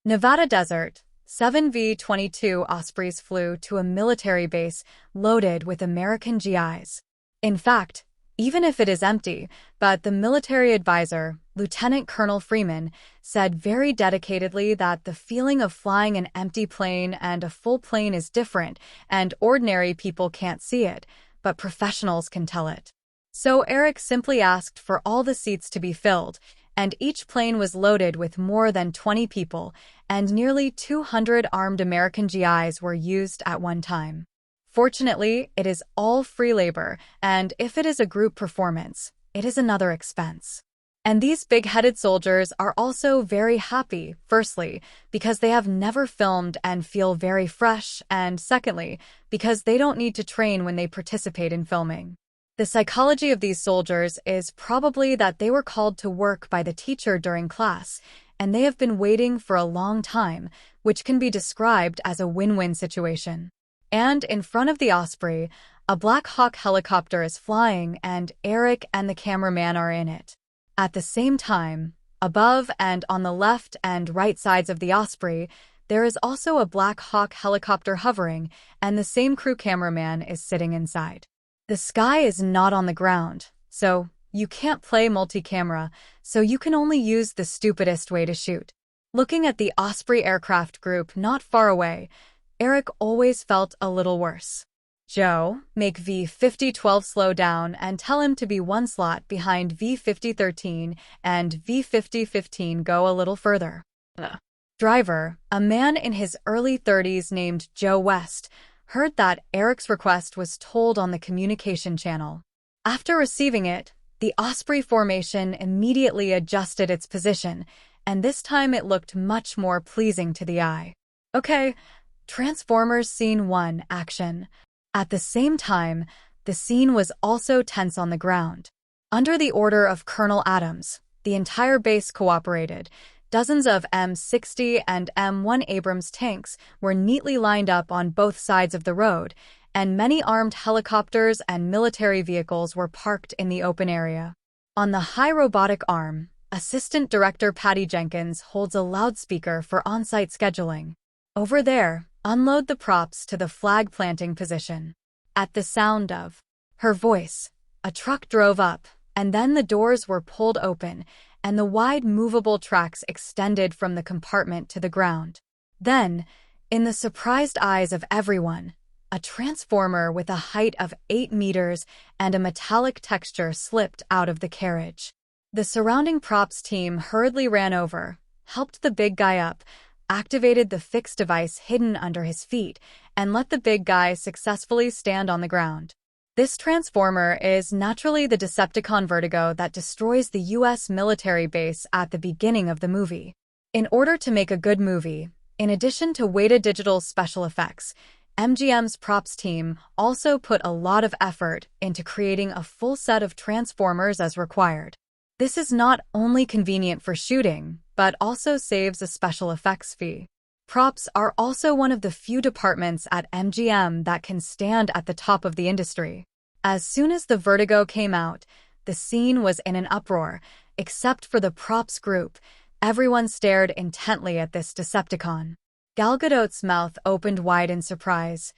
Nevada desert. 7V-22 Ospreys flew to a military base loaded with American GIs. In fact, even if it is empty, but the military advisor, Lieutenant Colonel Freeman, said very dedicatedly that the feeling of flying an empty plane and a full plane is different, and ordinary people can't see it, but professionals can tell it. So Eric simply asked for all the seats to be filled, and each plane was loaded with more than 20 people, and nearly 200 armed American GIs were used at one time. Fortunately, it is all free labor, and if it is a group performance, it is another expense. And these big-headed soldiers are also very happy, firstly, because they have never filmed and feel very fresh, and secondly, because they don't need to train when they participate in filming. The psychology of these soldiers is probably that they were called to work by the teacher during class, and they have been waiting for a long time, which can be described as a win-win situation. And in front of the Osprey, a Black Hawk helicopter is flying and Eric and the cameraman are in it. At the same time, above and on the left and right sides of the Osprey, there is also a Black Hawk helicopter hovering, and the same crew cameraman is sitting inside. The sky is not on the ground, so you can't play multi-camera, so you can only use the stupidest way to shoot. Looking at the Osprey aircraft group not far away, Eric always felt a little worse. Joe, make V5012 slow down and tell him to be one slot behind V5013 and V5015 go a little further. Driver, a man in his early 30s named Joe West, heard that Eric's request was told on the communication channel. After receiving it, the Osprey formation immediately adjusted its position, and this time it looked much more pleasing to the eye. Okay, Transformers Scene 1 action. At the same time, the scene was also tense on the ground. Under the order of Colonel Adams, the entire base cooperated. Dozens of M60 and M1 Abrams tanks were neatly lined up on both sides of the road, and many armed helicopters and military vehicles were parked in the open area. On the high robotic arm, Assistant Director Patty Jenkins holds a loudspeaker for on-site scheduling. Over there, unload the props to the flag planting position. At the sound of her voice, a truck drove up, and then the doors were pulled open, and the wide movable tracks extended from the compartment to the ground. Then, in the surprised eyes of everyone, a transformer with a height of 8 meters and a metallic texture slipped out of the carriage. The surrounding props team hurriedly ran over, helped the big guy up, activated the fixed device hidden under his feet, and let the big guy successfully stand on the ground. This transformer is naturally the Decepticon Vertigo that destroys the U.S. military base at the beginning of the movie. In order to make a good movie, in addition to weighted digital special effects, MGM's props team also put a lot of effort into creating a full set of transformers as required. This is not only convenient for shooting, but also saves a special effects fee. Props are also one of the few departments at MGM that can stand at the top of the industry. As soon as the Vertigo came out, the scene was in an uproar, except for the props group. Everyone stared intently at this Decepticon. Gal Gadot's mouth opened wide in surprise.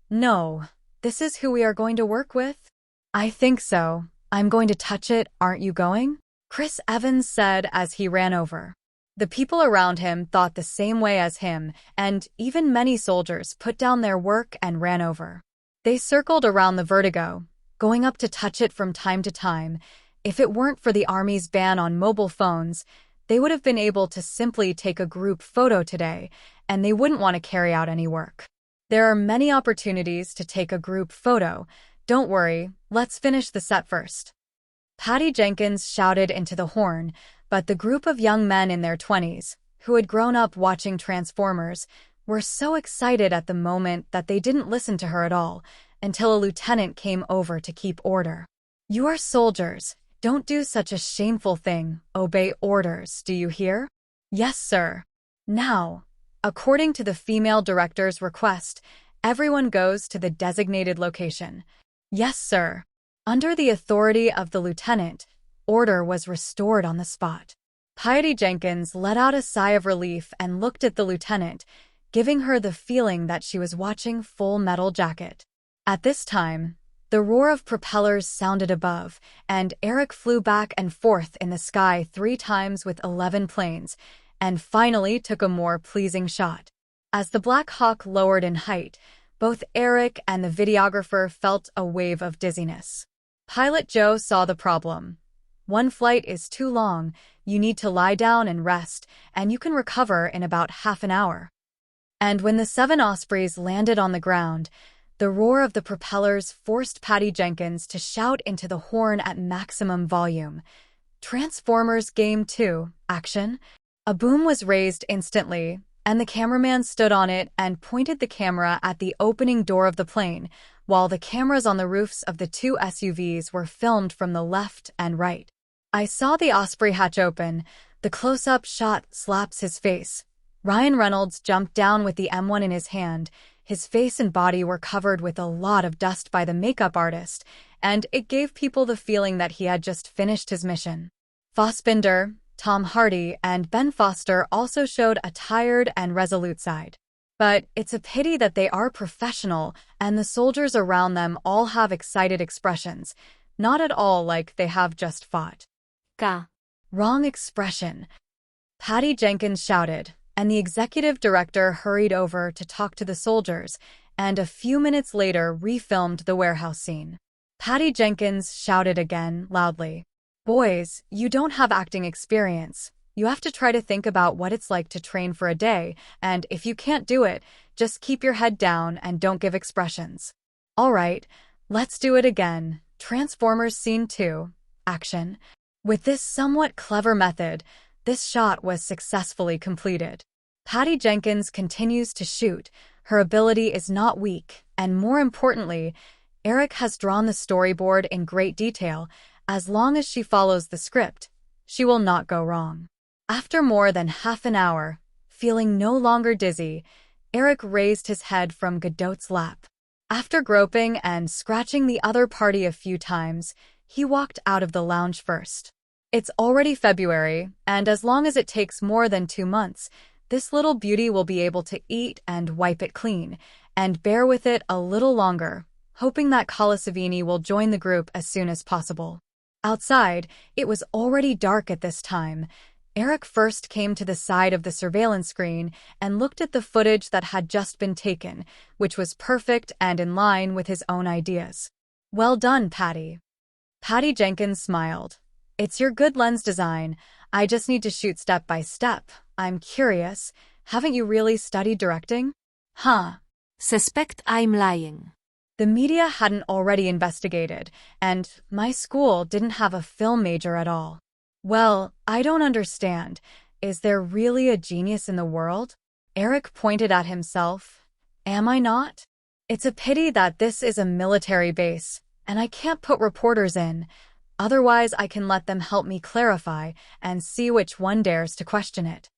No, this is who we are going to work with? I think so. I'm going to touch it, aren't you going? Chris Evans said as he ran over. The people around him thought the same way as him, and even many soldiers put down their work and ran over. They circled around the Vertigo, going up to touch it from time to time. If it weren't for the Army's ban on mobile phones, they would have been able to simply take a group photo today, and they wouldn't want to carry out any work. There are many opportunities to take a group photo. Don't worry, let's finish the set first. Patty Jenkins shouted into the horn, but the group of young men in their 20s, who had grown up watching Transformers, were so excited at the moment that they didn't listen to her at all, until a lieutenant came over to keep order. You are soldiers. Don't do such a shameful thing. Obey orders, do you hear? Yes, sir. Now, according to the female director's request, everyone goes to the designated location. Yes, sir. Under the authority of the lieutenant, order was restored on the spot. Patty Jenkins let out a sigh of relief and looked at the lieutenant, giving her the feeling that she was watching Full Metal Jacket. At this time, the roar of propellers sounded above, and Eric flew back and forth in the sky 3 times with 11 planes, and finally took a more pleasing shot. As the Black Hawk lowered in height, both Eric and the videographer felt a wave of dizziness. Pilot Joe saw the problem. One flight is too long, you need to lie down and rest, and you can recover in about half an hour. And when the 7 Ospreys landed on the ground, the roar of the propellers forced Patty Jenkins to shout into the horn at maximum volume. Transformers Game 2, action! A boom was raised instantly, and the cameraman stood on it and pointed the camera at the opening door of the plane, while the cameras on the roofs of the 2 SUVs were filmed from the left and right. I saw the Osprey hatch open. The close-up shot slaps his face. Ryan Reynolds jumped down with the M1 in his hand. His face and body were covered with a lot of dust by the makeup artist, and it gave people the feeling that he had just finished his mission. Fassbinder, Tom Hardy, and Ben Foster also showed a tired and resolute side. But it's a pity that they are professional, and the soldiers around them all have excited expressions, not at all like they have just fought. Wrong expression. Patty Jenkins shouted, and the executive director hurried over to talk to the soldiers, and a few minutes later refilmed the warehouse scene. Patty Jenkins shouted again, loudly. Boys, you don't have acting experience. You have to try to think about what it's like to train for a day, and if you can't do it, just keep your head down and don't give expressions. All right, let's do it again. Transformers Scene 2, action. With this somewhat clever method, this shot was successfully completed. Patty Jenkins continues to shoot. Her ability is not weak, and more importantly, Eric has drawn the storyboard in great detail. As long as she follows the script, she will not go wrong. After more than half an hour, feeling no longer dizzy, Eric raised his head from Godot's lap. After groping and scratching the other party a few times, he walked out of the lounge first. It's already February, and as long as it takes more than 2 months, this little beauty will be able to eat and wipe it clean, and bear with it a little longer, hoping that Savini will join the group as soon as possible. Outside, it was already dark at this time. Eric first came to the side of the surveillance screen and looked at the footage that had just been taken, which was perfect and in line with his own ideas. Well done, Patty. Patty Jenkins smiled. It's your good lens design. I just need to shoot step by step. I'm curious, haven't you really studied directing? Suspect I'm lying. The media hadn't already investigated, and my school didn't have a film major at all. Well, I don't understand. Is there really a genius in the world? Eric pointed at himself. Am I not? It's a pity that this is a military base, and I can't put reporters in. Otherwise, I can let them help me clarify and see which one dares to question it.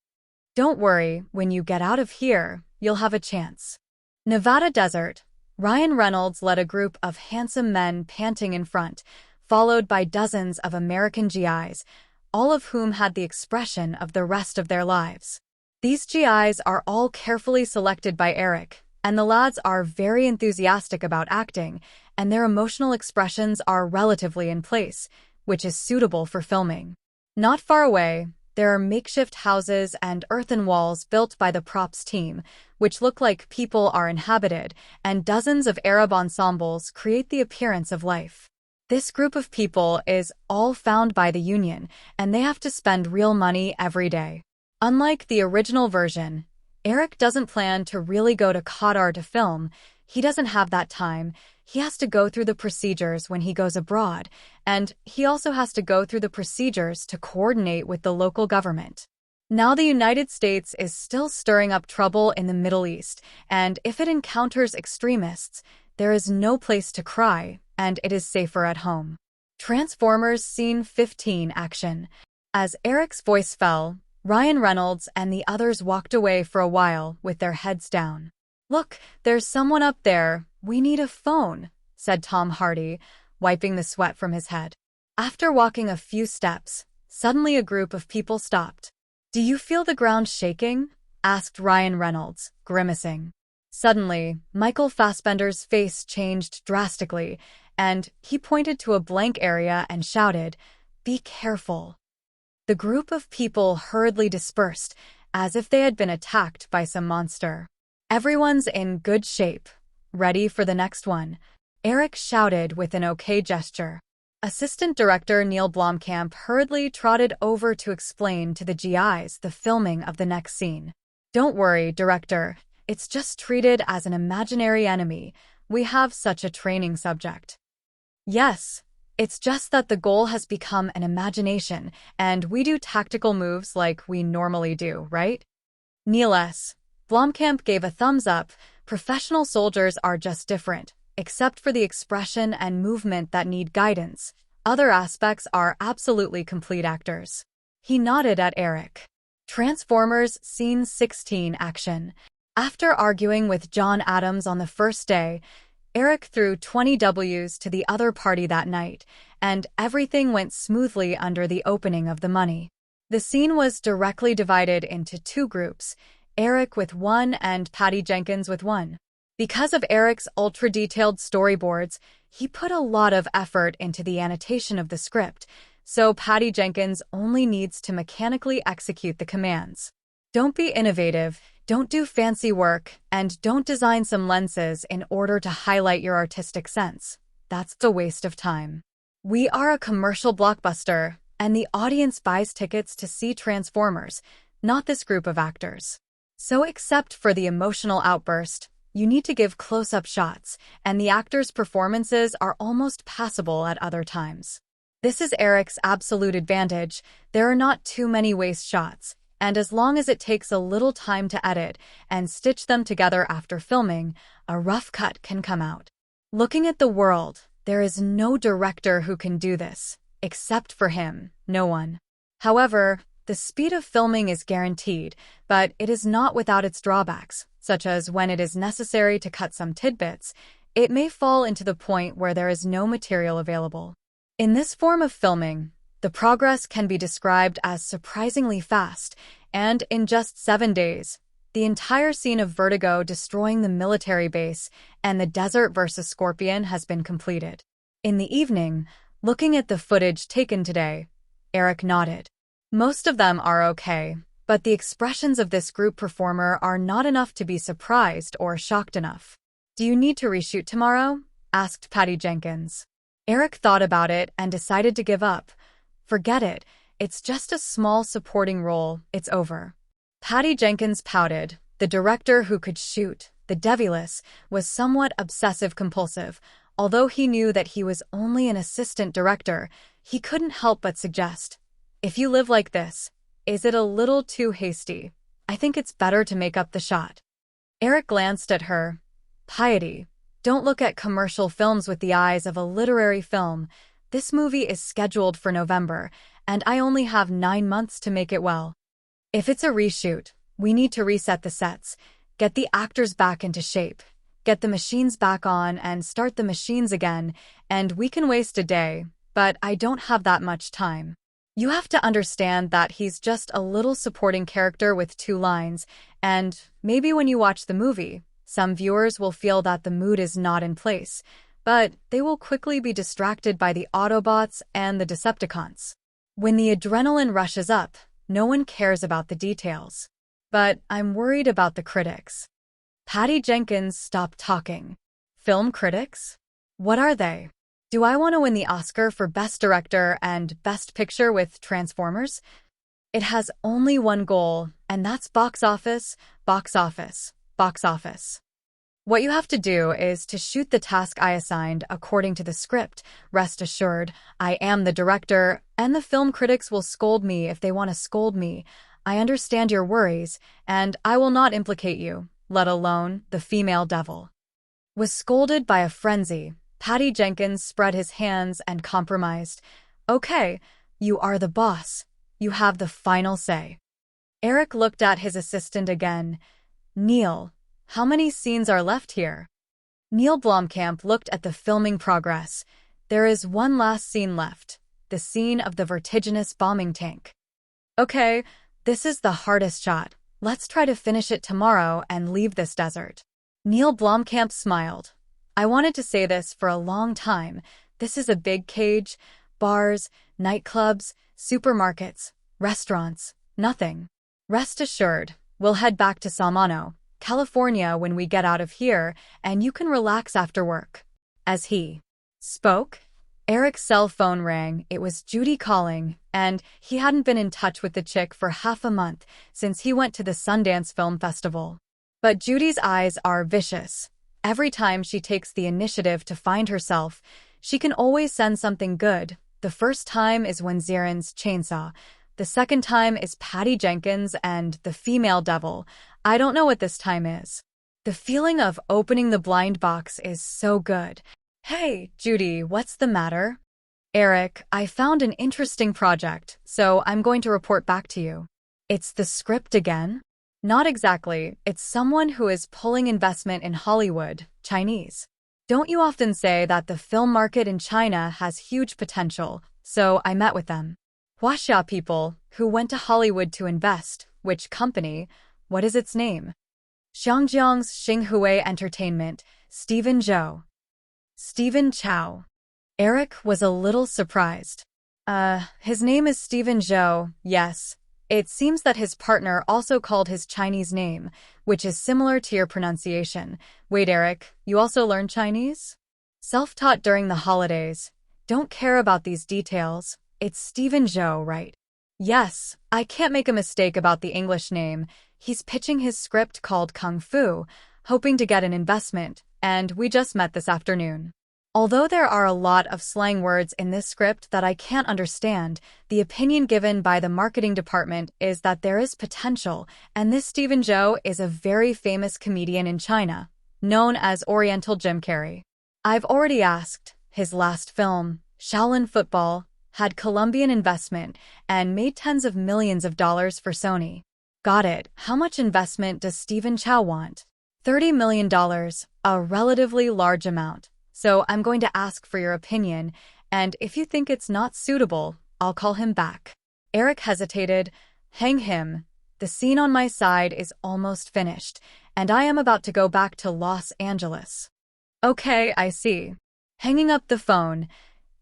Don't worry, when you get out of here, you'll have a chance. Nevada Desert. Ryan Reynolds led a group of handsome men panting in front, followed by dozens of American GIs, all of whom had the expression of the rest of their lives. These GIs are all carefully selected by Eric, and the lads are very enthusiastic about acting, and their emotional expressions are relatively in place, which is suitable for filming. Not far away, there are makeshift houses and earthen walls built by the props team, which look like people are inhabited, and dozens of Arab ensembles create the appearance of life. This group of people is all found by the Union, and they have to spend real money every day. Unlike the original version, Eric doesn't plan to really go to Qatar to film. He doesn't have that time. He has to go through the procedures when he goes abroad, and he also has to go through the procedures to coordinate with the local government. Now the United States is still stirring up trouble in the Middle East, and if it encounters extremists, there is no place to cry, and it is safer at home. Transformers Scene 15 action. As Eric's voice fell, Ryan Reynolds and the others walked away for a while with their heads down. Look, there's someone up there. We need a phone, said Tom Hardy, wiping the sweat from his head. After walking a few steps, Suddenly a group of people stopped. "Do you feel the ground shaking?" asked Ryan Reynolds, grimacing. Suddenly, Michael Fassbender's face changed drastically, and he pointed to a blank area and shouted, "Be careful." The group of people hurriedly dispersed, as if they had been attacked by some monster. "Everyone's in good shape. Ready for the next one," Eric shouted with an okay gesture. Assistant Director Neil Blomkamp hurriedly trotted over to explain to the GIs the filming of the next scene. "Don't worry, Director. It's just treated as an imaginary enemy. We have such a training subject." "Yes, it's just that the goal has become an imagination, and we do tactical moves like we normally do, right?" Neil S. Blomkamp gave a thumbs up. "Professional soldiers are just different, except for the expression and movement that need guidance. Other aspects are absolutely complete actors." He nodded at Eric. Transformers Scene 16 Action. After arguing with John Adams on the first day, Eric threw 20 Ws to the other party that night, and everything went smoothly under the opening of the money. The scene was directly divided into two groups, Eric with one and Patty Jenkins with one. Because of Eric's ultra-detailed storyboards, he put a lot of effort into the annotation of the script, so Patty Jenkins only needs to mechanically execute the commands. Don't be innovative, don't do fancy work, and don't design some lenses in order to highlight your artistic sense. That's a waste of time. We are a commercial blockbuster, and the audience buys tickets to see Transformers, not this group of actors. So except for the emotional outburst, you need to give close-up shots, and the actors' performances are almost passable at other times. This is Eric's absolute advantage. There are not too many waste shots, and as long as it takes a little time to edit and stitch them together after filming, a rough cut can come out. Looking at the world, there is no director who can do this. Except for him, no one. However, the speed of filming is guaranteed, but it is not without its drawbacks, such as when it is necessary to cut some tidbits, it may fall into the point where there is no material available. In this form of filming, the progress can be described as surprisingly fast, and in just 7 days, the entire scene of Vertigo destroying the military base and the Desert vs. Scorpion has been completed. In the evening, looking at the footage taken today, Eric nodded. Most of them are okay, but the expressions of this group performer are not enough to be surprised or shocked enough. "Do you need to reshoot tomorrow?" asked Patty Jenkins. Eric thought about it and decided to give up. "Forget it. It's just a small supporting role. It's over." Patty Jenkins pouted. The director who could shoot, the Devilous, was somewhat obsessive-compulsive. Although he knew that he was only an assistant director, he couldn't help but suggest, "If you live like this, is it a little too hasty? I think it's better to make up the shot." Eric glanced at her. "Piety, don't look at commercial films with the eyes of a literary film. This movie is scheduled for November, and I only have 9 months to make it well. If it's a reshoot, we need to reset the sets, get the actors back into shape, get the machines back on and start the machines again, and we can waste a day, but I don't have that much time. You have to understand that he's just a little supporting character with 2 lines, and maybe when you watch the movie, some viewers will feel that the mood is not in place, but they will quickly be distracted by the Autobots and the Decepticons. When the adrenaline rushes up, no one cares about the details. But I'm worried about the critics." Patty Jenkins stopped talking. "Film critics? What are they? Do I want to win the Oscar for Best Director and Best Picture with Transformers? It has only one goal, and that's box office, box office, box office. What you have to do is to shoot the task I assigned according to the script. Rest assured, I am the director, and the film critics will scold me if they want to scold me. I understand your worries, and I will not implicate you, let alone the female devil." Was scolded by a frenzy, Patty Jenkins spread his hands and compromised. "Okay, you are the boss. You have the final say." Eric looked at his assistant again. "Neil, how many scenes are left here?" Neil Blomkamp looked at the filming progress. "There is one last scene left. the scene of the vertiginous bombing tank. Okay, this is the hardest shot. Let's try to finish it tomorrow and leave this desert. Neil Blomkamp smiled. I wanted to say this for a long time. This is a big cage. Bars, nightclubs, supermarkets, restaurants, nothing. Rest assured, we'll head back to Salmano, California when we get out of here, and you can relax after work. As he spoke, Eric's cell phone rang. It was Judy calling, and he hadn't been in touch with the chick for half a month since he went to the Sundance Film Festival. But Judy's eyes are vicious. Every time she takes the initiative to find herself, she can always send something good. The first time is when Zirin's chainsaw. The second time is Patty Jenkins and the female devil. I don't know what this time is. The feeling of opening the blind box is so good. Hey, Judy, what's the matter? Eric, I found an interesting project, so I'm going to report back to you. It's the script again? Not exactly. It's someone who is pulling investment in Hollywood, Chinese. Don't you often say that the film market in China has huge potential? So I met with them. Huaxia people who went to Hollywood to invest. Which company? What is its name? Xiangjiang's Xinghui Entertainment. Stephen Zhou. Stephen Chow. Eric was a little surprised. His name is Stephen Zhou, yes. It seems that his partner also called his Chinese name, which is similar to your pronunciation. Wait, Eric, you also learned Chinese? Self-taught during the holidays. Don't care about these details. It's Stephen Zhou, right? Yes, I can't make a mistake about the English name. He's pitching his script called Kung Fu, hoping to get an investment, and we just met this afternoon. Although there are a lot of slang words in this script that I can't understand, the opinion given by the marketing department is that there is potential, and this Stephen Zhou is a very famous comedian in China, known as Oriental Jim Carrey. I've already asked. His last film, Shaolin Football, had Colombian investment and made tens of millions of dollars for Sony. Got it. How much investment does Stephen Chow want? $30 million, a relatively large amount. So I'm going to ask for your opinion, and if you think it's not suitable, I'll call him back. Eric hesitated. Hang him. The scene on my side is almost finished, and I am about to go back to Los Angeles. Okay, I see. Hanging up the phone,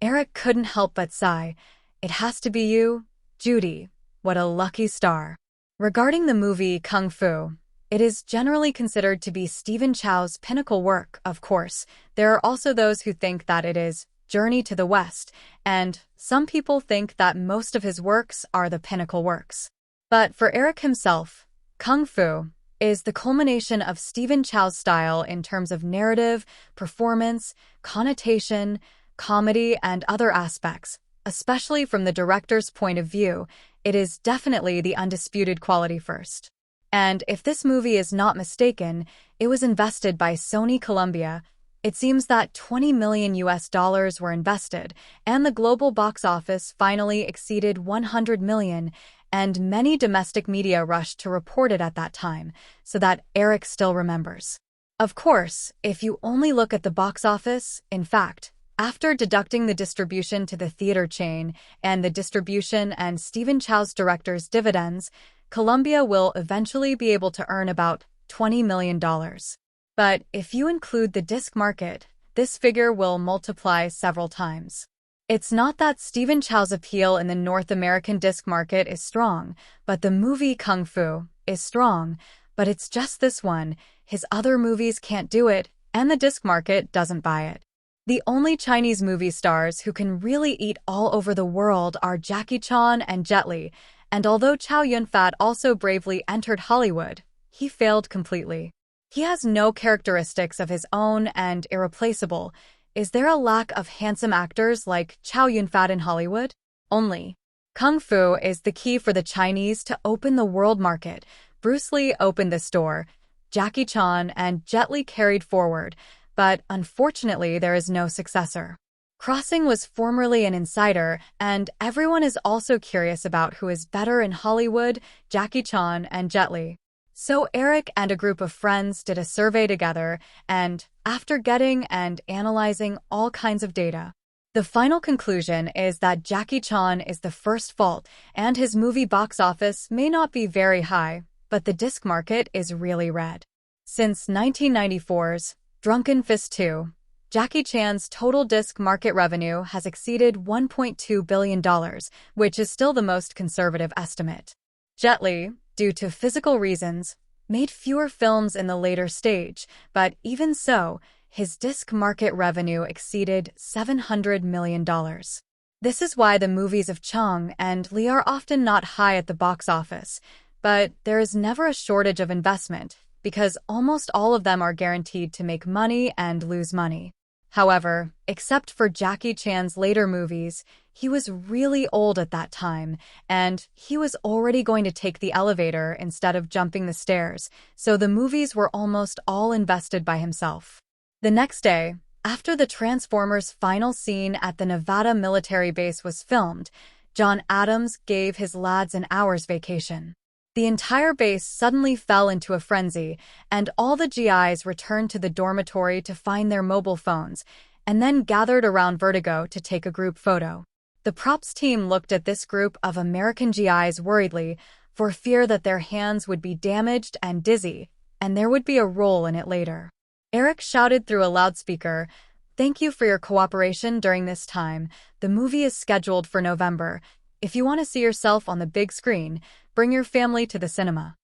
Eric couldn't help but sigh. It has to be you, Judy. What a lucky star. Regarding the movie Kung Fu, it is generally considered to be Stephen Chow's pinnacle work, of course. There are also those who think that it is Journey to the West, and some people think that most of his works are the pinnacle works. But for Eric himself, Kung Fu is the culmination of Stephen Chow's style in terms of narrative, performance, connotation, comedy, and other aspects. Especially from the director's point of view, it is definitely the undisputed quality first. And if this movie is not mistaken, it was invested by Sony Columbia. It seems that $20 million were invested, and the global box office finally exceeded $100 million, and many domestic media rushed to report it at that time, so that Eric still remembers. Of course, if you only look at the box office, in fact, after deducting the distribution to the theater chain and the distribution and Stephen Chow's director's dividends, Columbia will eventually be able to earn about $20 million. But if you include the disc market, this figure will multiply several times. It's not that Stephen Chow's appeal in the North American disc market is strong, but the movie Kung Fu is strong, but it's just this one. His other movies can't do it, and the disc market doesn't buy it. The only Chinese movie stars who can really eat all over the world are Jackie Chan and Jet Li, and although Chow Yun-fat also bravely entered Hollywood, he failed completely. He has no characteristics of his own and irreplaceable. Is there a lack of handsome actors like Chow Yun-fat in Hollywood? Only. Kung Fu is the key for the Chinese to open the world market. Bruce Lee opened this door. Jackie Chan and Jet Li carried forward, but unfortunately there is no successor. Crossing was formerly an insider, and everyone is also curious about who is better in Hollywood, Jackie Chan and Jet Li. So Eric and a group of friends did a survey together, and after getting and analyzing all kinds of data, The final conclusion is that Jackie Chan is the first fault, and his movie box office may not be very high, but the disc market is really red. Since 1994's Drunken Fist 2, Jackie Chan's total disc market revenue has exceeded $1.2 billion, which is still the most conservative estimate. Jet Li, due to physical reasons, made fewer films in the later stage, but even so, his disc market revenue exceeded $700 million. This is why the movies of Chung and Li are often not high at the box office, but there is never a shortage of investment because almost all of them are guaranteed to make money and lose money. However, except for Jackie Chan's later movies, he was really old at that time, and he was already going to take the elevator instead of jumping the stairs, so the movies were almost all invested by himself. The next day, after the Transformers final scene at the Nevada military base was filmed, John Adams gave his lads an hour's vacation. The entire base suddenly fell into a frenzy, and all the GIs returned to the dormitory to find their mobile phones, and then gathered around Vertigo to take a group photo. The props team looked at this group of American GIs worriedly, for fear that their hands would be damaged and dizzy, and there would be a role in it later. Eric shouted through a loudspeaker, "Thank you for your cooperation during this time. The movie is scheduled for November. If you want to see yourself on the big screen, bring your family to the cinema."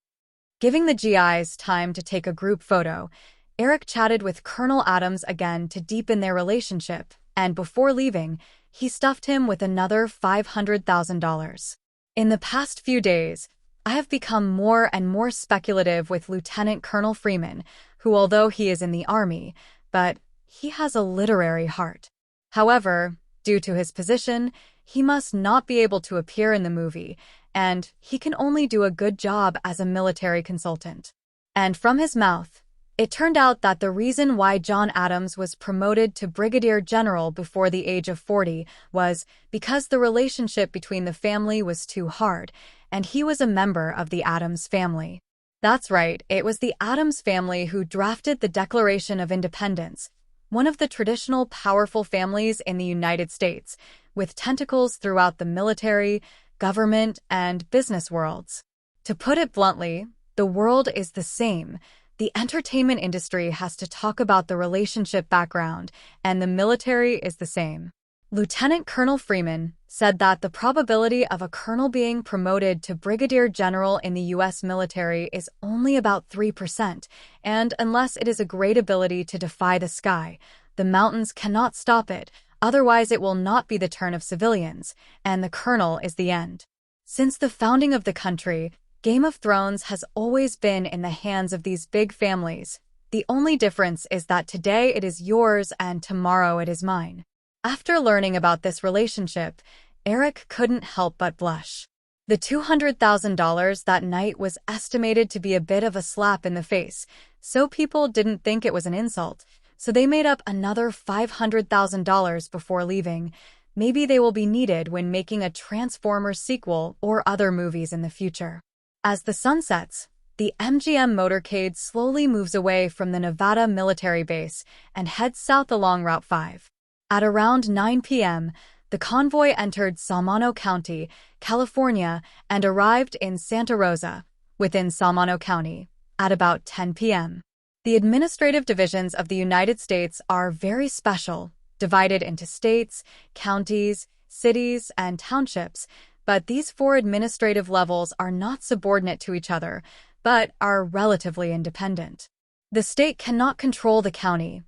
Giving the GIs time to take a group photo, Eric chatted with Colonel Adams again to deepen their relationship, and before leaving, he stuffed him with another $500,000. In the past few days, I have become more and more speculative with Lieutenant Colonel Freeman, who although he is in the army, but he has a literary heart. However, due to his position, he must not be able to appear in the movie, and he can only do a good job as a military consultant. And from his mouth, it turned out that the reason why John Adams was promoted to Brigadier General before the age of 40 was because the relationship between the family was too hard, and he was a member of the Adams family. That's right, it was the Adams family who drafted the Declaration of Independence, one of the traditional powerful families in the United States, with tentacles throughout the military, government, and business worlds. To put it bluntly, the world is the same. The entertainment industry has to talk about the relationship background, and the military is the same. Lieutenant Colonel Freeman said that the probability of a colonel being promoted to brigadier general in the U.S. military is only about 3%, and unless it is a great ability to defy the sky, the mountains cannot stop it, otherwise it will not be the turn of civilians, and the colonel is the end. Since the founding of the country, Game of Thrones has always been in the hands of these big families. The only difference is that today it is yours and tomorrow it is mine. After learning about this relationship, Eric couldn't help but blush. The $200,000 that night was estimated to be a bit of a slap in the face, so people didn't think it was an insult, so they made up another $500,000 before leaving. Maybe they will be needed when making a Transformers sequel or other movies in the future. As the sun sets, the MGM motorcade slowly moves away from the Nevada military base and heads south along Route 5. At around 9 p.m., the convoy entered Solano County, California, and arrived in Santa Rosa, within Solano County, at about 10 p.m. The administrative divisions of the United States are very special, divided into states, counties, cities, and townships, but these four administrative levels are not subordinate to each other, but are relatively independent. The state cannot control the county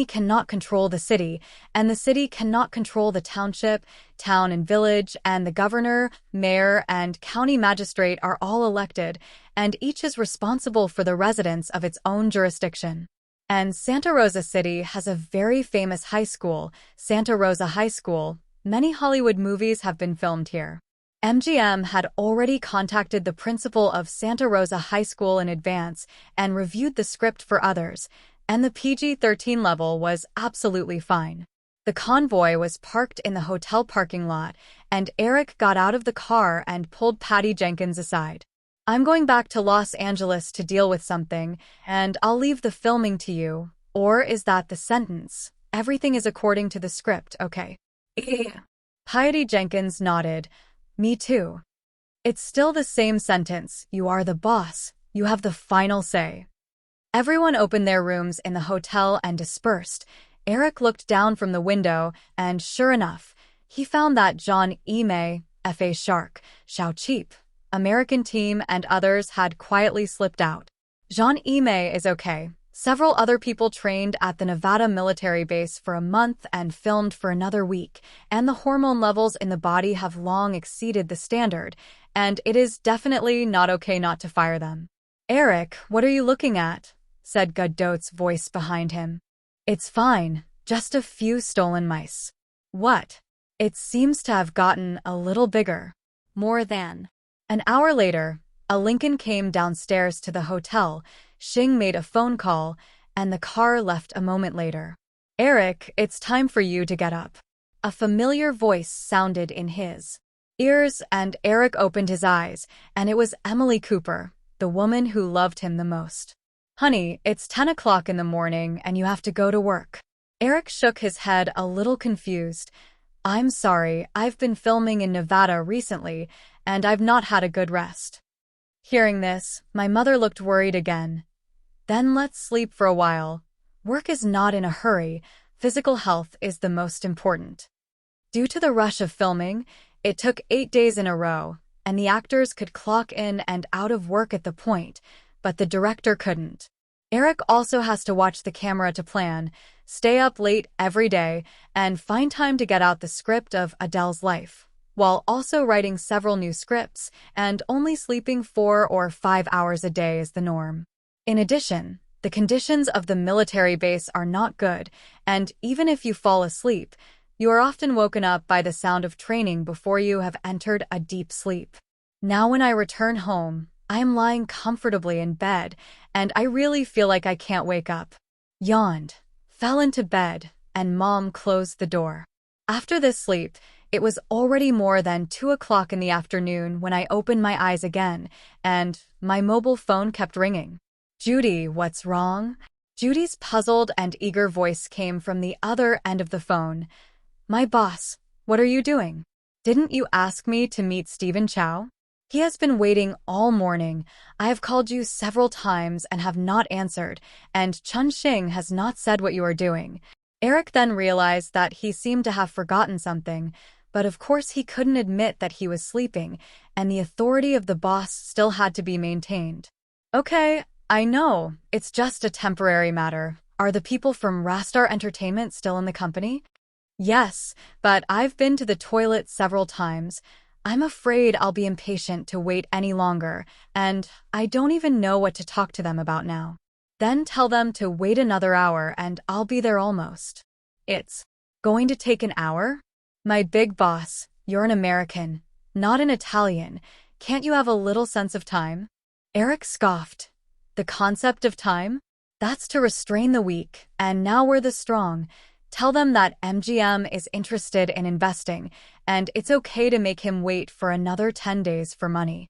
cannot control the city, and the city cannot control the township, town and village, and the governor, mayor, and county magistrate are all elected, and each is responsible for the residents of its own jurisdiction. And Santa Rosa City has a very famous high school, Santa Rosa High School. Many Hollywood movies have been filmed here. MGM had already contacted the principal of Santa Rosa High School in advance and reviewed the script for others, and the PG-13 level was absolutely fine. The convoy was parked in the hotel parking lot, and Eric got out of the car and pulled Patty Jenkins aside. "I'm going back to Los Angeles to deal with something, and I'll leave the filming to you." "Or is that the sentence?" Everything is according to the script, okay? Piety Jenkins nodded. Me too. It's still the same sentence. You are the boss. You have the final say. Everyone opened their rooms in the hotel and dispersed. Eric looked down from the window, and sure enough, he found that John Ime, F.A. Shark, Xiao Cheap, American team, and others had quietly slipped out. Jean Ime is okay. Several other people trained at the Nevada military base for a month and filmed for another week, and the hormone levels in the body have long exceeded the standard, and it is definitely not okay not to fire them. Eric, what are you looking at? Said Godot's voice behind him. It's fine, just a few stolen mice. What? It seems to have gotten a little bigger. More than. An hour later, a Lincoln came downstairs to the hotel. Xing made a phone call, and the car left a moment later. Eric, it's time for you to get up. A familiar voice sounded in his ears, and Eric opened his eyes, and it was Emily Cooper, the woman who loved him the most. Honey, it's 10 o'clock in the morning, and you have to go to work. Eric shook his head a little confused. I'm sorry, I've been filming in Nevada recently, and I've not had a good rest. Hearing this, my mother looked worried again. Then let's sleep for a while. Work is not in a hurry. Physical health is the most important. Due to the rush of filming, it took 8 days in a row, and the actors could clock in and out of work at the point, but the director couldn't. Eric also has to watch the camera to plan, stay up late every day, and find time to get out the script of Adele's life, while also writing several new scripts, and only sleeping 4 or 5 hours a day is the norm. In addition, the conditions of the military base are not good, and even if you fall asleep, you are often woken up by the sound of training before you have entered a deep sleep. Now when I return home, I am lying comfortably in bed, and I really feel like I can't wake up. Yawned, fell into bed, and Mom closed the door. After this sleep, it was already more than 2 o'clock in the afternoon when I opened my eyes again, and my mobile phone kept ringing. Judy, what's wrong? Judy's puzzled and eager voice came from the other end of the phone. My boss, what are you doing? Didn't you ask me to meet Stephen Chow? He has been waiting all morning. I have called you several times and have not answered, and Chun Xing has not said what you are doing. Eric then realized that he seemed to have forgotten something, but of course he couldn't admit that he was sleeping, and the authority of the boss still had to be maintained. Okay, I know, it's just a temporary matter. Are the people from Rastar Entertainment still in the company? Yes, but I've been to the toilet several times. I'm afraid I'll be impatient to wait any longer, and I don't even know what to talk to them about now. Then tell them to wait another hour and I'll be there almost. It's going to take an hour? My big boss, you're an American, not an Italian. Can't you have a little sense of time? Eric scoffed. The concept of time? That's to restrain the weak, and now we're the strong. Tell them that MGM is interested in investing, and it's okay to make him wait for another 10 days for money.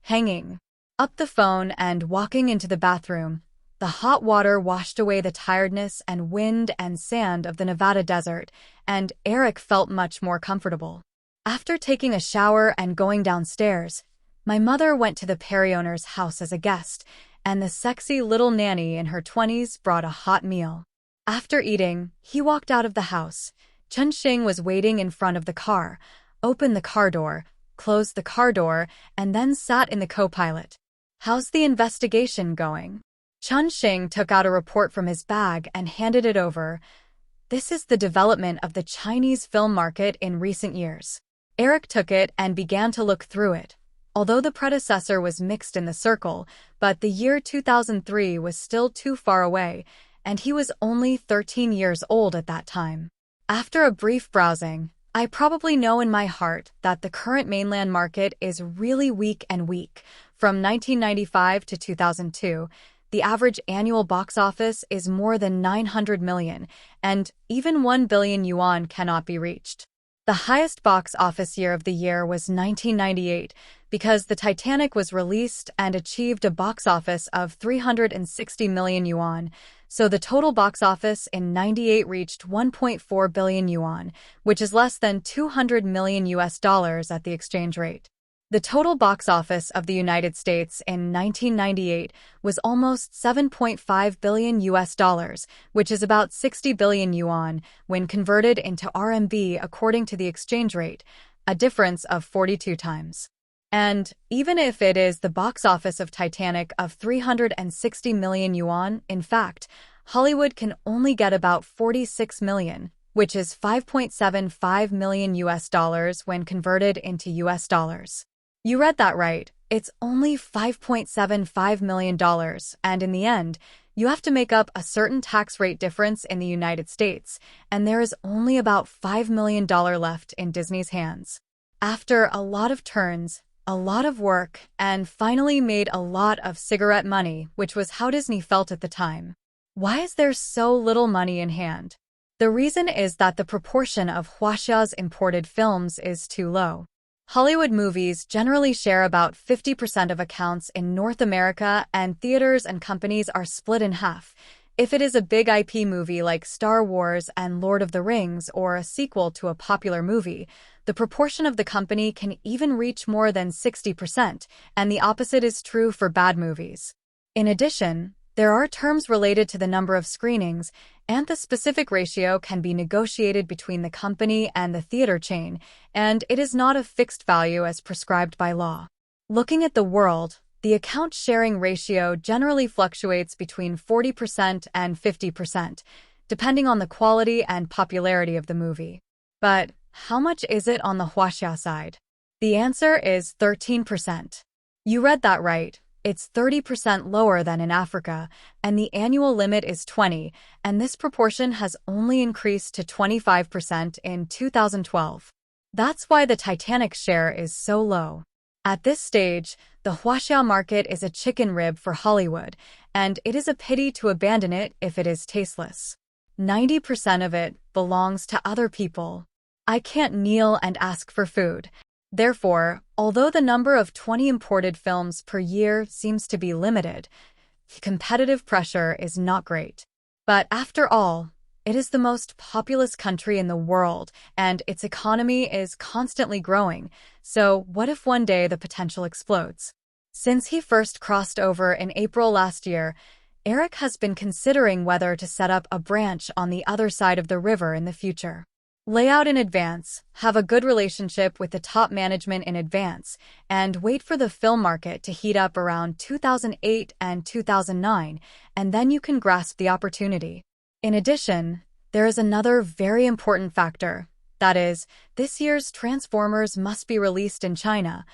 Hanging up the phone and walking into the bathroom, the hot water washed away the tiredness and wind and sand of the Nevada desert, and Eric felt much more comfortable. After taking a shower and going downstairs, my mother went to the Perry owner's house as a guest, and the sexy little nanny in her 20s brought a hot meal. After eating, he walked out of the house. Chun Xing was waiting in front of the car, opened the car door, closed the car door, and then sat in the co-pilot. How's the investigation going? Chun Xing took out a report from his bag and handed it over. This is the development of the Chinese film market in recent years. Eric took it and began to look through it. Although the predecessor was mixed in the circle, but the year 2003 was still too far away, and he was only 13 years old at that time. After a brief browsing, I probably know in my heart that the current mainland market is really weak and weak. From 1995 to 2002, the average annual box office is more than 900 million, and even 1 billion yuan cannot be reached. The highest box office year of the year was 1998, because the Titanic was released and achieved a box office of 360 million yuan, So the total box office in 98 reached 1.4 billion yuan, which is less than 200 million US dollars at the exchange rate. The total box office of the United States in 1998 was almost 7.5 billion US dollars, which is about 60 billion yuan when converted into RMB according to the exchange rate, a difference of 42 times. And even if it is the box office of Titanic of 360 million yuan, in fact, Hollywood can only get about 46 million, which is 5.75 million US dollars when converted into US dollars. You read that right. It's only $5.75 million, and in the end, you have to make up a certain tax rate difference in the United States, and there is only about $5 million left in Disney's hands. After a lot of turns, a lot of work, and finally made a lot of cigarette money, which was how Disney felt at the time. Why is there so little money in hand? The reason is that the proportion of Huaxia's imported films is too low. Hollywood movies generally share about 50% of accounts in North America, and theaters and companies are split in half. If it is a big IP movie like Star Wars and Lord of the Rings or a sequel to a popular movie, the proportion of the company can even reach more than 60%, and the opposite is true for bad movies. In addition, there are terms related to the number of screenings, and the specific ratio can be negotiated between the company and the theater chain, and it is not a fixed value as prescribed by law. Looking at the world, the account sharing ratio generally fluctuates between 40% and 50%, depending on the quality and popularity of the movie. But how much is it on the Huaxia side? The answer is 13%. You read that right. It's 30% lower than in Africa, and the annual limit is 20, and this proportion has only increased to 25% in 2012. That's why the Titanic share is so low. At this stage, the Huaxia market is a chicken rib for Hollywood, and it is a pity to abandon it if it is tasteless. 90% of it belongs to other people. I can't kneel and ask for food. Therefore, although the number of 20 imported films per year seems to be limited, competitive pressure is not great. But after all, it is the most populous country in the world, and its economy is constantly growing, so what if one day the potential explodes? Since he first crossed over in April last year, Eric has been considering whether to set up a branch on the other side of the river in the future. Lay out in advance, have a good relationship with the top management in advance, and wait for the film market to heat up around 2008 and 2009, and then you can grasp the opportunity. In addition, there is another very important factor. That is, this year's Transformers must be released in China.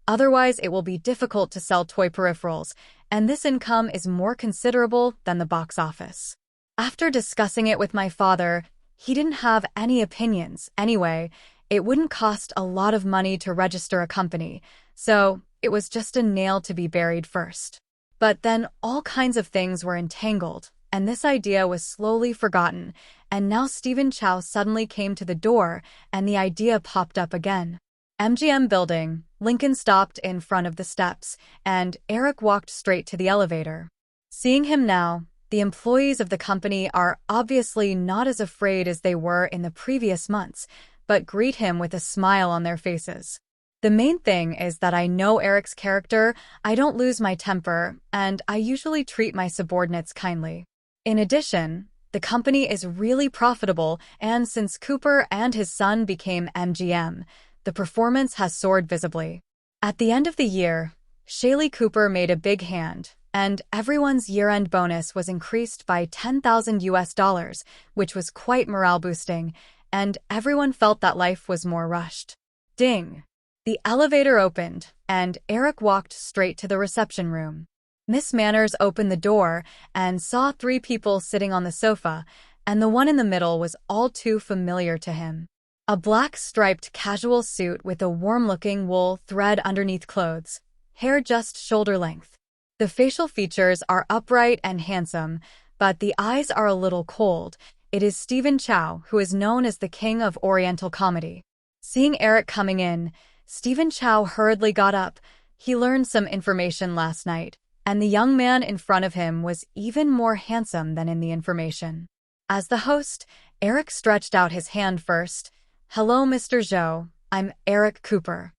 Otherwise, it will be difficult to sell toy peripherals, and this income is more considerable than the box office. After discussing it with my father, he didn't have any opinions. Anyway, it wouldn't cost a lot of money to register a company, so it was just a nail to be buried first. But then all kinds of things were entangled, and this idea was slowly forgotten, and now Stephen Chow suddenly came to the door, and the idea popped up again. MGM building, Lincoln stopped in front of the steps, and Eric walked straight to the elevator. Seeing him now, the employees of the company are obviously not as afraid as they were in the previous months, but greet him with a smile on their faces. The main thing is that I know Eric's character, I don't lose my temper, and I usually treat my subordinates kindly. In addition, the company is really profitable, and since Cooper and his son became MGM, the performance has soared visibly. At the end of the year, Shaylee Cooper made a big hand, and everyone's year-end bonus was increased by 10,000 US dollars, which was quite morale-boosting, and everyone felt that life was more rushed. Ding! The elevator opened, and Eric walked straight to the reception room. Miss Manners opened the door and saw 3 people sitting on the sofa, and the one in the middle was all too familiar to him. A black striped casual suit with a warm-looking wool thread underneath clothes, hair just shoulder length. The facial features are upright and handsome, but the eyes are a little cold. It is Stephen Chow, who is known as the king of Oriental comedy. Seeing Eric coming in, Stephen Chow hurriedly got up. He learned some information last night, and the young man in front of him was even more handsome than in the information. As the host, Eric stretched out his hand first. "Hello, Mr. Zhou. I'm Eric Cooper."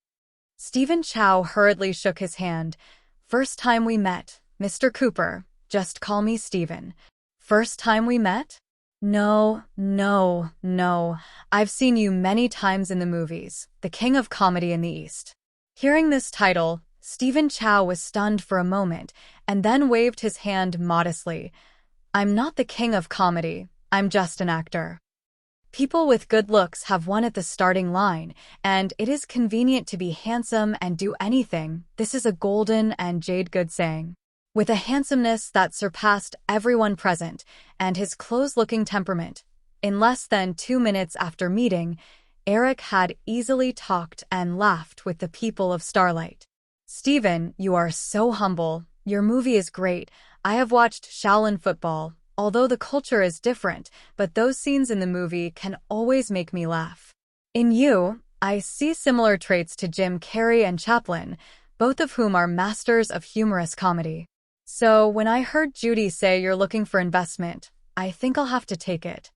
Stephen Chow hurriedly shook his hand. "First time we met, Mr. Cooper. Just call me Stephen." "First time we met?" No. I've seen you many times in the movies, the king of comedy in the East." Hearing this title, Stephen Chow was stunned for a moment and then waved his hand modestly. "I'm not the king of comedy. I'm just an actor." People with good looks have won at the starting line, and it is convenient to be handsome and do anything. This is a golden and jade good saying. With a handsomeness that surpassed everyone present and his close-looking temperament, in less than 2 minutes after meeting, Eric had easily talked and laughed with the people of Starlight. "Stephen, you are so humble. Your movie is great. I have watched Shaolin Football, although the culture is different, but those scenes in the movie can always make me laugh. In you, I see similar traits to Jim Carrey and Chaplin, both of whom are masters of humorous comedy. So when I heard Judy say you're looking for investment, I think I'll have to take it."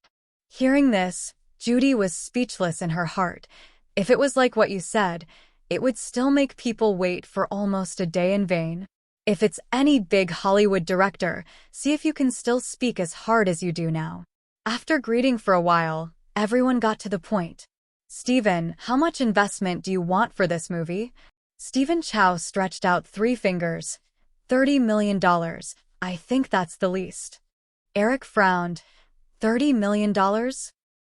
Hearing this, Judy was speechless in her heart. If it was like what you said, it would still make people wait for almost a day in vain. If it's any big Hollywood director, see if you can still speak as hard as you do now. After greeting for a while, everyone got to the point. "Stephen, how much investment do you want for this movie?" Stephen Chow stretched out 3 fingers. $30 million. I think that's the least." Eric frowned. $30 million?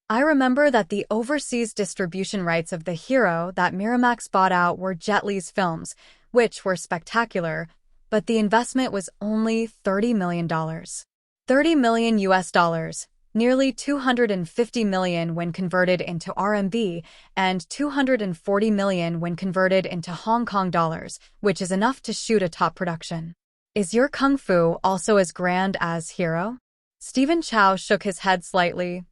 I remember that the overseas distribution rights of The Hero that Miramax bought out were Jet Li's films, which were spectacular, but the investment was only $30 million. $30 million US dollars, nearly 250 million when converted into RMB, and 240 million when converted into Hong Kong dollars, which is enough to shoot a top production. Is your kung fu also as grand as Hero? Stephen Chow shook his head slightly.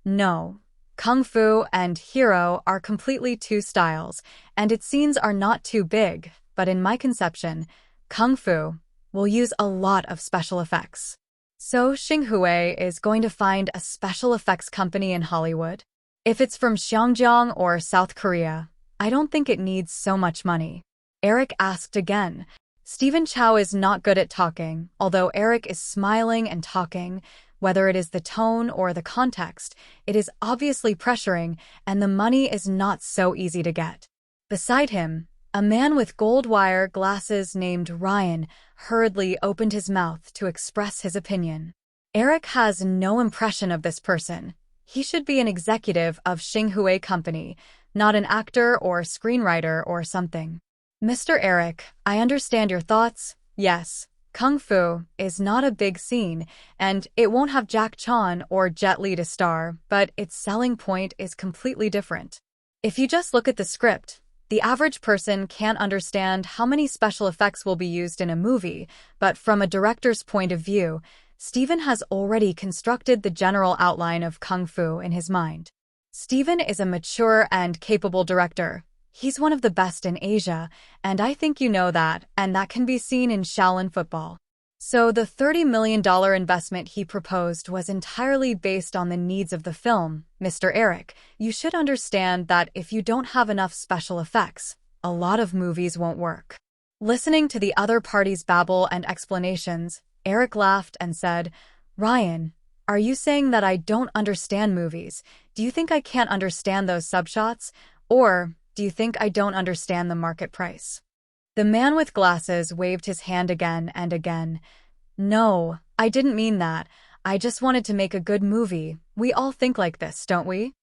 No. Kung fu and Hero are completely 2 styles, and its scenes are not too big, but in my conception, kung fu will use a lot of special effects. So Xinghui is going to find a special effects company in Hollywood? If it's from Xinjiang or South Korea, I don't think it needs so much money. Eric asked again. Stephen Chow is not good at talking, although Eric is smiling and talking. Whether it is the tone or the context, it is obviously pressuring, and the money is not so easy to get. Beside him, a man with gold wire glasses named Ryan hurriedly opened his mouth to express his opinion. Eric has no impression of this person. He should be an executive of Xinghui Company, not an actor or screenwriter or something. "Mr. Eric, I understand your thoughts. Yes, kung fu is not a big scene, and it won't have Jack Chan or Jet Li to star, but its selling point is completely different. If you just look at the script, the average person can't understand how many special effects will be used in a movie, but from a director's point of view, Stephen has already constructed the general outline of kung fu in his mind. Stephen is a mature and capable director. He's one of the best in Asia, and I think you know that, and that can be seen in Shaolin Football. So the $30 million investment he proposed was entirely based on the needs of the film. Mr. Eric, you should understand that if you don't have enough special effects, a lot of movies won't work." Listening to the other party's babble and explanations, Eric laughed and said, "Ryan, are you saying that I don't understand movies? Do you think I can't understand those subshots? Or do you think I don't understand the market price?" The man with glasses waved his hand again and again. "No, I didn't mean that. I just wanted to make a good movie. We all think like this, don't we?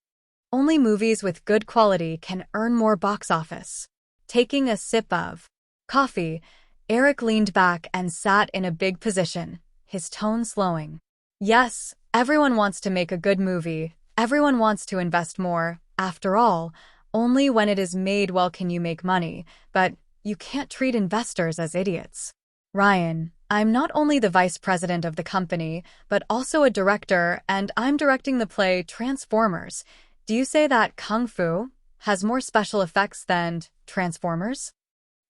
Only movies with good quality can earn more box office." Taking a sip of coffee, Eric leaned back and sat in a big position, his tone slowing. "Yes, everyone wants to make a good movie. Everyone wants to invest more. After all, only when it is made well can you make money, but you can't treat investors as idiots. Ryan, I'm not only the vice president of the company, but also a director, and I'm directing the play Transformers. Do you say that Kung Fu has more special effects than Transformers?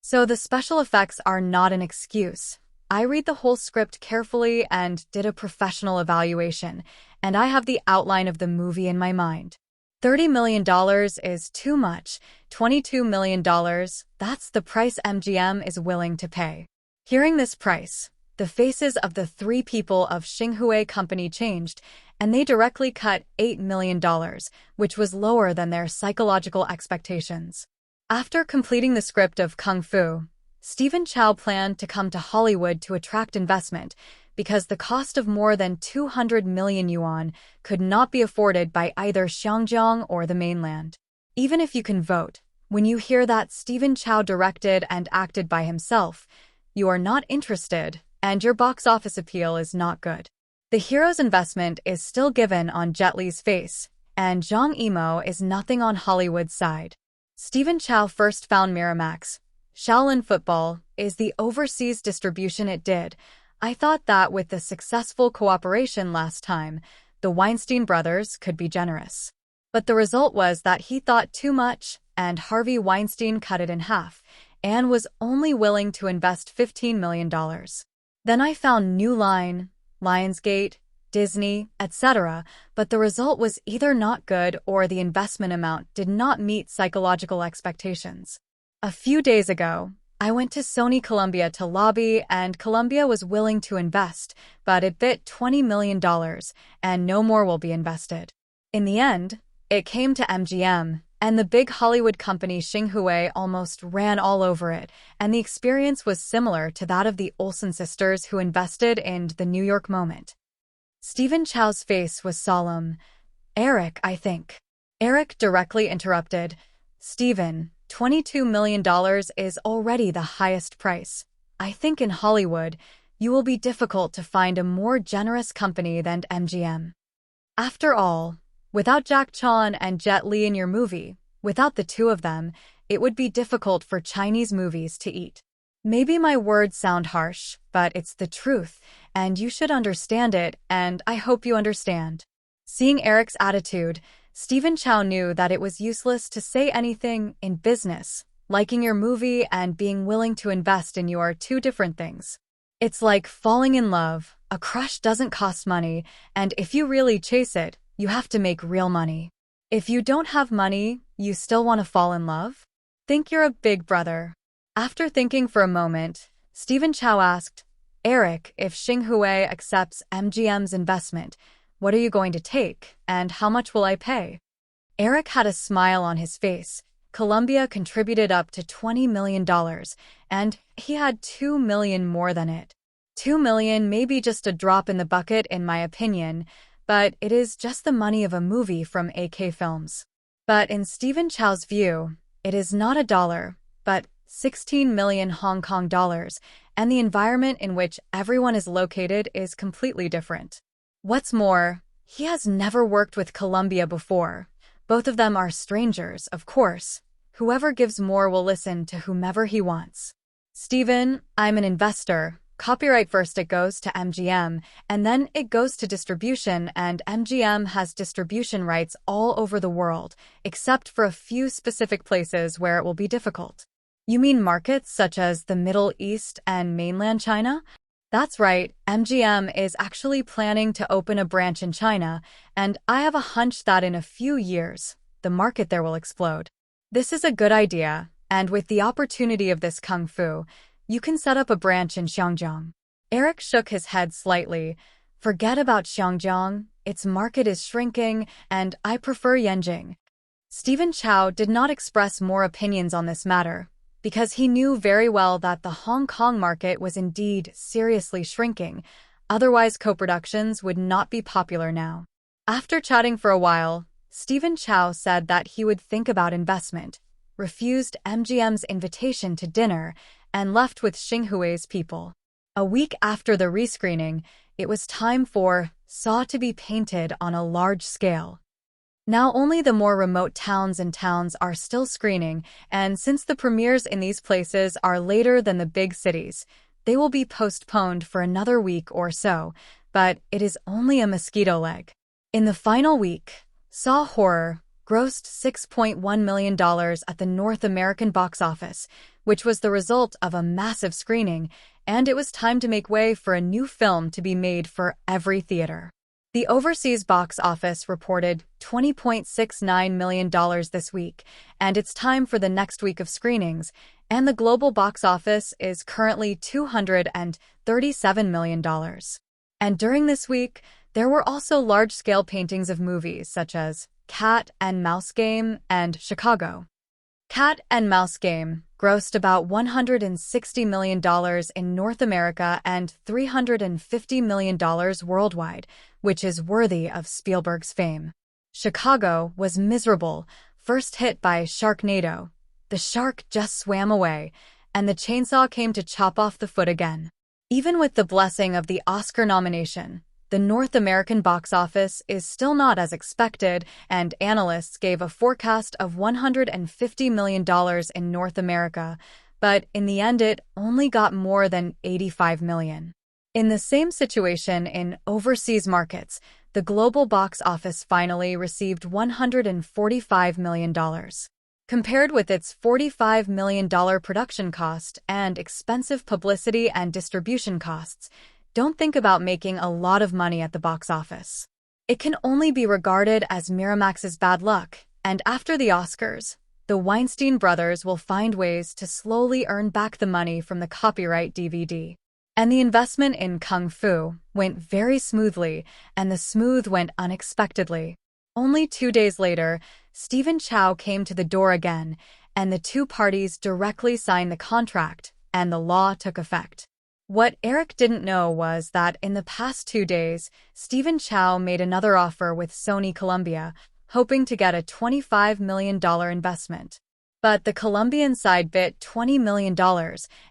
So the special effects are not an excuse. I read the whole script carefully and did a professional evaluation, and I have the outline of the movie in my mind. $30 million is too much. $22 million, that's the price MGM is willing to pay. Hearing this price, the faces of the three people of Xinhui Company changed, and they directly cut $8 million, which was lower than their psychological expectations. After completing the script of Kung Fu, Stephen Chow planned to come to Hollywood to attract investment because the cost of more than 200 million yuan could not be afforded by either Xinjiang or the mainland. Even if you can vote, when you hear that Stephen Chow directed and acted by himself, you are not interested, and your box office appeal is not good. The hero's investment is still given on Jet Li's face, and Zhang Yimou is nothing on Hollywood's side. Stephen Chow first found Miramax. Shaolin Football is the overseas distribution it did. I thought that with the successful cooperation last time, the Weinstein brothers could be generous. But the result was that he thought too much, and Harvey Weinstein cut it in half, and was only willing to invest $15 million. Then I found New Line, Lionsgate, Disney, etc., but the result was either not good or the investment amount did not meet psychological expectations. A few days ago, I went to Sony Columbia to lobby, and Columbia was willing to invest, but it bit $20 million, and no more will be invested. In the end, it came to MGM, and the big Hollywood company Xinhui almost ran all over it, and the experience was similar to that of the Olsen sisters who invested in the New York moment. Stephen Chow's face was solemn. Eric, I think. Eric directly interrupted. Stephen, $22 million is already the highest price. I think in Hollywood, you will be difficult to find a more generous company than MGM. After all, without Jack Chan and Jet Li in your movie, without the two of them, it would be difficult for Chinese movies to eat. Maybe my words sound harsh, but it's the truth, and you should understand it, and I hope you understand. Seeing Eric's attitude, Stephen Chow knew that it was useless to say anything in business. Liking your movie and being willing to invest in you are two different things. It's like falling in love. A crush doesn't cost money, and if you really chase it, you have to make real money. If you don't have money, you still want to fall in love? Think you're a big brother. After thinking for a moment, Stephen Chow asked, Eric, if Xinhui accepts MGM's investment, what are you going to take, and how much will I pay? Eric had a smile on his face. Columbia contributed up to $20 million, and he had $2 million more than it. $2 million may be just a drop in the bucket in my opinion, but it is just the money of a movie from AK Films. But in Stephen Chow's view, it is not a dollar, but 16 million Hong Kong dollars, and the environment in which everyone is located is completely different. What's more, he has never worked with Columbia before. Both of them are strangers, of course. Whoever gives more will listen to whomever he wants. Stephen, I'm an investor. Copyright first it goes to MGM, and then it goes to distribution, and MGM has distribution rights all over the world, except for a few specific places where it will be difficult. You mean markets such as the Middle East and mainland China? That's right, MGM is actually planning to open a branch in China, and I have a hunch that in a few years, the market there will explode. This is a good idea, and with the opportunity of this Kung Fu, you can set up a branch in Xinjiang. Eric shook his head slightly. Forget about Xinjiang, its market is shrinking, and I prefer Yanjing. Stephen Chow did not express more opinions on this matter, because he knew very well that the Hong Kong market was indeed seriously shrinking, otherwise co-productions would not be popular now. After chatting for a while, Stephen Chow said that he would think about investment, refused MGM's invitation to dinner, and left with Xinghui's people. A week after the rescreening, it was time for Saw to be painted on a large scale. Now only the more remote towns are still screening, and since the premieres in these places are later than the big cities, they will be postponed for another week or so, but it is only a mosquito leg. In the final week, Saw Horror, grossed $6.1 million at the North American box office, which was the result of a massive screening, and it was time to make way for a new film to be made for every theater. The overseas box office reported $20.69 million this week, and it's time for the next week of screenings, and the global box office is currently $237 million. And during this week, there were also large-scale paintings of movies such as Cat and Mouse Game and Chicago. Cat and Mouse Game grossed about $160 million in North America and $350 million worldwide, which is worthy of Spielberg's fame. Chicago was miserable, first hit by Sharknado. The shark just swam away, and the chainsaw came to chop off the foot again. Even with the blessing of the Oscar nomination, the North American box office is still not as expected, and analysts gave a forecast of $150 million in North America, but in the end it only got more than $85 million. In the same situation in overseas markets, the global box office finally received $145 million. Compared with its $45 million production cost and expensive publicity and distribution costs, don't think about making a lot of money at the box office. It can only be regarded as Miramax's bad luck, and after the Oscars, the Weinstein brothers will find ways to slowly earn back the money from the copyright DVD. And the investment in Kung Fu went very smoothly, and the smooth went unexpectedly. Only 2 days later, Stephen Chow came to the door again, and the two parties directly signed the contract, and the law took effect. What Eric didn't know was that in the past 2 days, Stephen Chow made another offer with Sony Columbia, hoping to get a $25 million investment. But the Colombian side bid $20 million,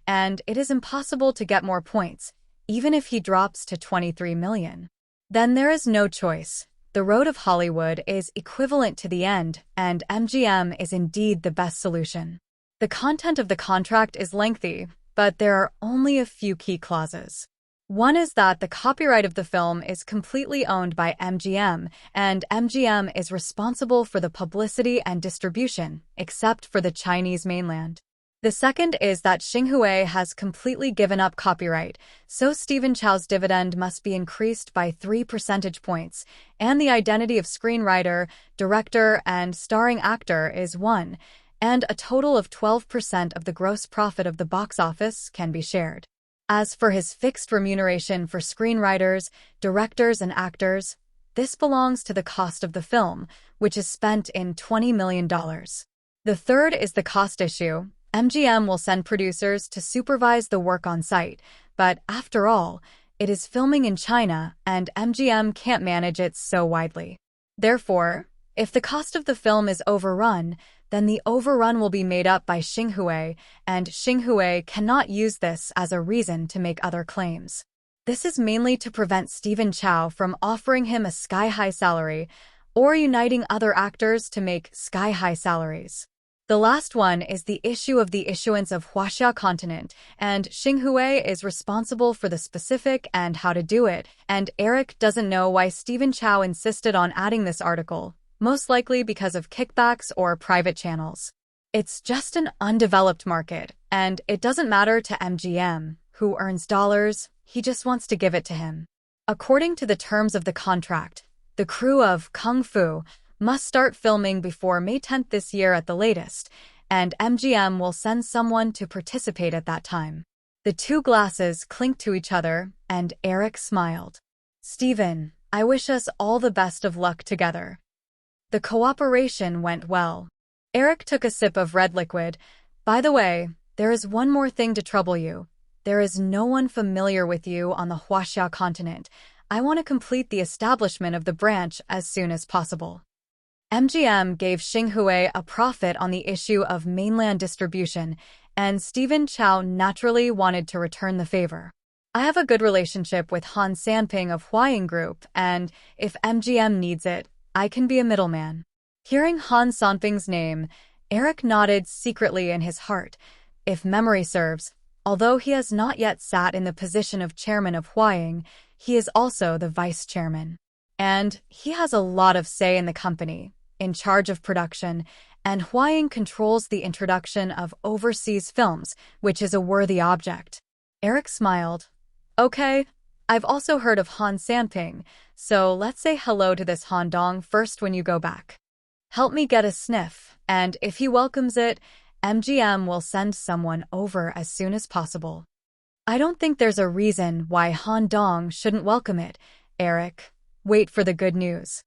and it is impossible to get more points, even if he drops to $23 million. Then there is no choice. The road of Hollywood is equivalent to the end, and MGM is indeed the best solution. The content of the contract is lengthy, but there are only a few key clauses. One is that the copyright of the film is completely owned by MGM, and MGM is responsible for the publicity and distribution, except for the Chinese mainland. The second is that Xinhua has completely given up copyright, so Stephen Chow's dividend must be increased by 3 percentage points, and the identity of screenwriter, director, and starring actor is 1, and a total of 12% of the gross profit of the box office can be shared. As for his fixed remuneration for screenwriters, directors, and actors, this belongs to the cost of the film, which is spent in $20 million. The third is the cost issue. MGM will send producers to supervise the work on site, but after all, it is filming in China, and MGM can't manage it so widely. Therefore, if the cost of the film is overrun, then the overrun will be made up by Xinhua, and Xinhua cannot use this as a reason to make other claims. This is mainly to prevent Stephen Chow from offering him a sky-high salary or uniting other actors to make sky-high salaries. The last one is the issue of the issuance of Huaxia continent, and Xinhua is responsible for the specific and how to do it, and Eric doesn't know why Stephen Chow insisted on adding this article, most likely because of kickbacks or private channels. It's just an undeveloped market, and it doesn't matter to MGM, who earns dollars, he just wants to give it to him. According to the terms of the contract, the crew of Kung Fu must start filming before May 10th this year at the latest, and MGM will send someone to participate at that time. The two glasses clinked to each other, and Eric smiled. "Stephen, I wish us all the best of luck together." The cooperation went well. Eric took a sip of red liquid. "By the way, there is one more thing to trouble you. There is no one familiar with you on the Huaxia continent. I want to complete the establishment of the branch as soon as possible." MGM gave Xinhua a profit on the issue of mainland distribution, and Stephen Chow naturally wanted to return the favor. "I have a good relationship with Han Sanping of Huaying Group, and if MGM needs it, I can be a middleman." Hearing Han Sanping's name, Eric nodded secretly in his heart. If memory serves, although he has not yet sat in the position of chairman of Huaying, he is also the vice chairman. And he has a lot of say in the company. in charge of production, and Huaying controls the introduction of overseas films, which is a worthy object. Eric smiled. Okay, I've also heard of Han Sanping, so let's say hello to this Han Dong first when you go back. Help me get a sniff, and if he welcomes it, MGM will send someone over as soon as possible. I don't think there's a reason why Han Dong shouldn't welcome it, Eric. Wait for the good news.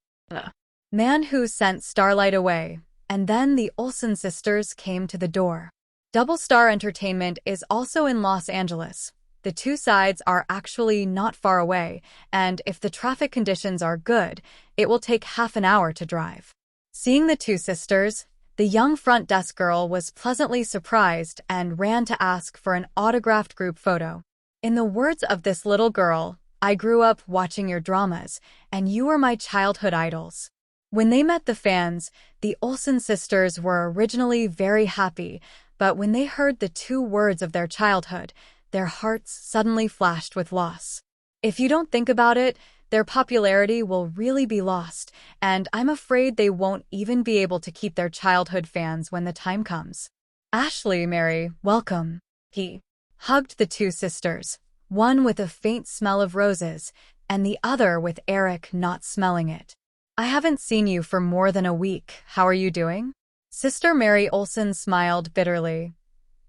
Man Who sent Starlight away, and then the Olsen sisters came to the door. Double Star Entertainment is also in Los Angeles. The two sides are actually not far away, and if the traffic conditions are good, it will take half an hour to drive. Seeing the two sisters, the young front desk girl was pleasantly surprised and ran to ask for an autographed group photo. In the words of this little girl, I grew up watching your dramas, and you were my childhood idols. When they met the fans, the Olsen sisters were originally very happy, but when they heard the two words of their childhood, their hearts suddenly flashed with loss. If you don't think about it, their popularity will really be lost, and I'm afraid they won't even be able to keep their childhood fans when the time comes. Ashley, Mary, welcome. He hugged the two sisters, one with a faint smell of roses, and the other with Eric not smelling it. I haven't seen you for more than a week. How are you doing? Sister Mary Olsen smiled bitterly.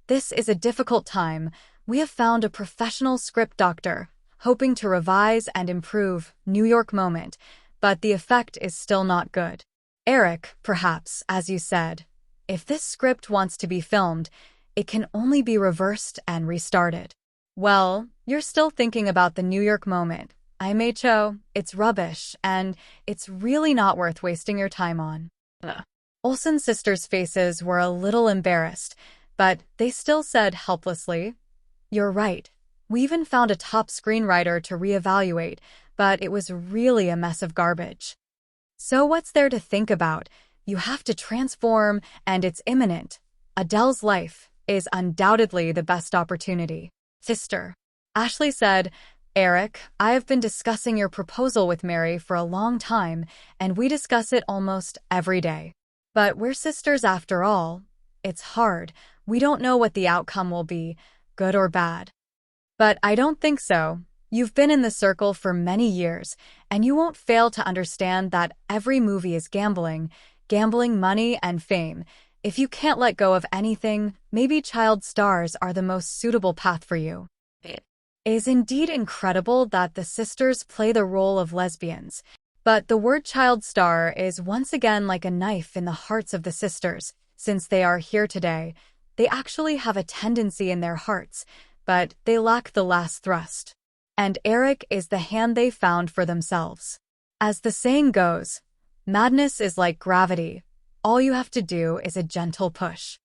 This is a difficult time. We have found a professional script doctor, hoping to revise and improve New York Moment, but the effect is still not good. Eric, perhaps, as you said, if this script wants to be filmed, it can only be reversed and restarted. Well, you're still thinking about the New York Moment. IMHO, it's rubbish, and it's really not worth wasting your time on. Olsen sisters' faces were a little embarrassed, but they still said helplessly, You're right. We even found a top screenwriter to reevaluate, but it was really a mess of garbage. So what's there to think about? You have to transform, and it's imminent. Adele's life is undoubtedly the best opportunity. Sister. Ashley said, Eric, I have been discussing your proposal with Mary for a long time, and we discuss it almost every day. But we're sisters after all. It's hard. We don't know what the outcome will be, good or bad. But I don't think so. You've been in the circle for many years, and you won't fail to understand that every movie is gambling money and fame. If you can't let go of anything, maybe child stars are the most suitable path for you. It is indeed incredible that the sisters play the role of lesbians, but the word child star is once again like a knife in the hearts of the sisters. Since they are here today, they actually have a tendency in their hearts, but they lack the last thrust. And Eric is the hand they found for themselves. As the saying goes, madness is like gravity. All you have to do is a gentle push.